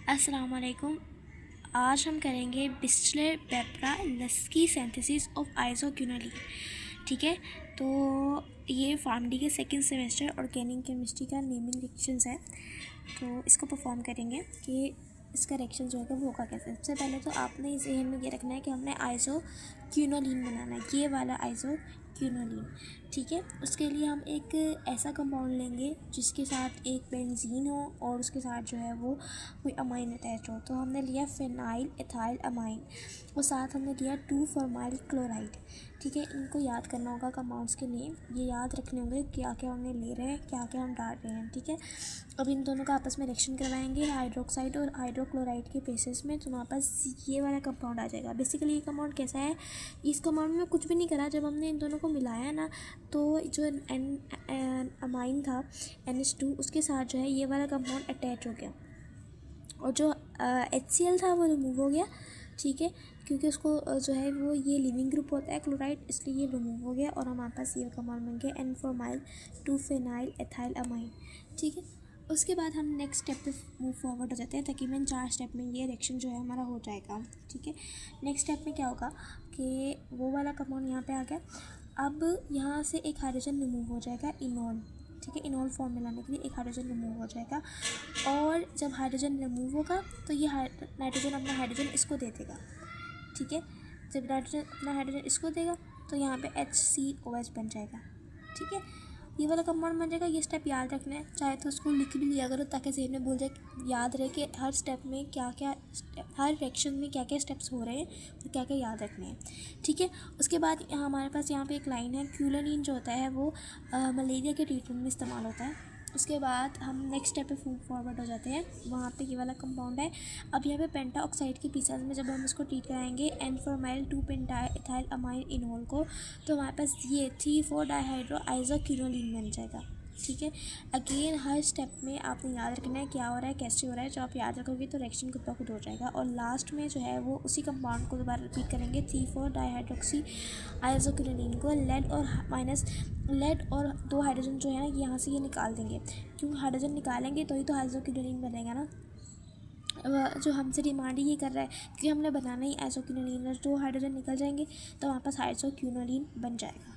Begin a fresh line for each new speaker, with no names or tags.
अस्सलाम वालेकुम। आज हम करेंगे बिस्लेर पेपरालस की सिंथेसिस ऑफ आइसोक्विनोलिन। ठीक है, तो ये फार्मडी के सेकंड सेमेस्टर ऑर्गेनिक केमिस्ट्री का नेमिंग रिएक्शंस है। तो इसको परफॉर्म करेंगे कि इसका रिएक्शन जो है वो होगा कैसे। सबसे पहले तो आपने इस जहन में ये रखना है कि हमने आइसोक्विनोलिन बनाना है, ये वाला आइसोक्विनोलिन। ठीक है, उसके लिए हम एक ऐसा कंपाउंड लेंगे जिसके साथ एक बेंजीन हो और उसके साथ जो है वो कोई अमाइन अटैच हो। तो हमने लिया फिनाइल एथाइल अमाइन और साथ हमने लिया 2-फॉर्माइल क्लोराइड। ठीक है, इनको याद करना होगा कंपाउंड्स के नेम, ये याद रखने होंगे क्या क्या हमने ले रहे हैं, क्या क्या हम डाल रहे हैं। ठीक है, अब इन दोनों का आपस में रिएक्शन करवाएंगे हाइड्रोक्साइड और हाइड्रोक्लोराइड के बेसिस में, तो हमारे पास ये वाला कंपाउंड आ जाएगा। बेसिकली ये कंपाउंड कैसा है, इस कंपाउंड में कुछ भी नहीं करा। जब हमने इन दोनों को मिलाया ना, तो जो अमाइन था NH2, उसके साथ जो है ये वाला कंपाउंड अटैच हो गया और जो HCl था वो रिमूव हो गया। ठीक है, क्योंकि उसको जो है वो ये लिविंग ग्रुप होता है क्लोराइड, इसलिए ये रिमूव हो गया और हमारे पास ये कंपाउंड बन गया N-फॉर्माइल 2-फेनाइल एथाइल अमाइन। ठीक है, उसके बाद हम नेक्स्ट स्टेप पे मूव फॉरवर्ड हो जाते हैं। तकरीबन 4 स्टेप में ये रिएक्शन जो है हमारा हो जाएगा। ठीक है, नेक्स्ट स्टेप में क्या होगा कि वो वाला कंपाउंड यहाँ पे आ गया। अब यहाँ से एक हाइड्रोजन रिमूव हो जाएगा, इनॉल। ठीक है, इनॉल फॉर्म में लाने के लिए एक हाइड्रोजन रिमूव हो जाएगा और जब हाइड्रोजन रिमूव होगा तो ये नाइट्रोजन अपना हाइड्रोजन इसको दे देगा। ठीक है, जब नाइट्रोजन अपना हाइड्रोजन इसको देगा तो यहाँ पे HCOH बन जाएगा। ठीक है, ये वाला कंपाउंड बन जाएगा। ये स्टेप याद रखना है, चाहे तो उसको लिख भी लिया करो ताकि ज़हन में भूल जाए, याद रहे कि हर स्टेप में क्या क्या हर रिएक्शन में क्या क्या स्टेप्स हो रहे हैं और क्या क्या याद रखने हैं। ठीक है, उसके बाद हमारे पास यहाँ पे एक लाइन है, क्विनोलिन जो होता है वो मलेरिया के ट्रीटमेंट में इस्तेमाल होता है। उसके बाद हम नेक्स्ट स्टेप पे मूव फॉरवर्ड हो जाते हैं। वहाँ पे ये वाला कंपाउंड है। अब यहाँ पे पेंटा ऑक्साइड के पीसेस में जब हम इसको ट्रीट कराएंगे N-फॉर्माइल 2-पेंटाइल अमाइन इनोल को, तो हमारे पास ये 3,4-डाइहाइड्रो आइसोक्विनोलिन बन जाएगा। ठीक है, अगेन हर स्टेप में आपने याद रखना है क्या हो रहा है, कैसे हो रहा है। जब आप याद रखोगे तो रिएक्शन खुद ब खुद हो जाएगा और लास्ट में जो है वो उसी कंपाउंड को दोबारा रिपीट करेंगे, 3,4-डाइहाइड्रोक्सी आइसोक्विनोलिन को। लेड और 2 हाइड्रोजन जो है ना यहाँ से ये निकाल देंगे, क्योंकि हाइड्रोजन निकालेंगे तो ही तो आइसोक्विनोलिन बनेगा ना। जो हमसे डिमांड ये कर रहा है क्योंकि हमने बनाना ही आइसोक्विनोलिन, 2 हाइड्रोजन निकल जाएंगे तो वहाँ पास आइसोक्विनोलिन बन जाएगा।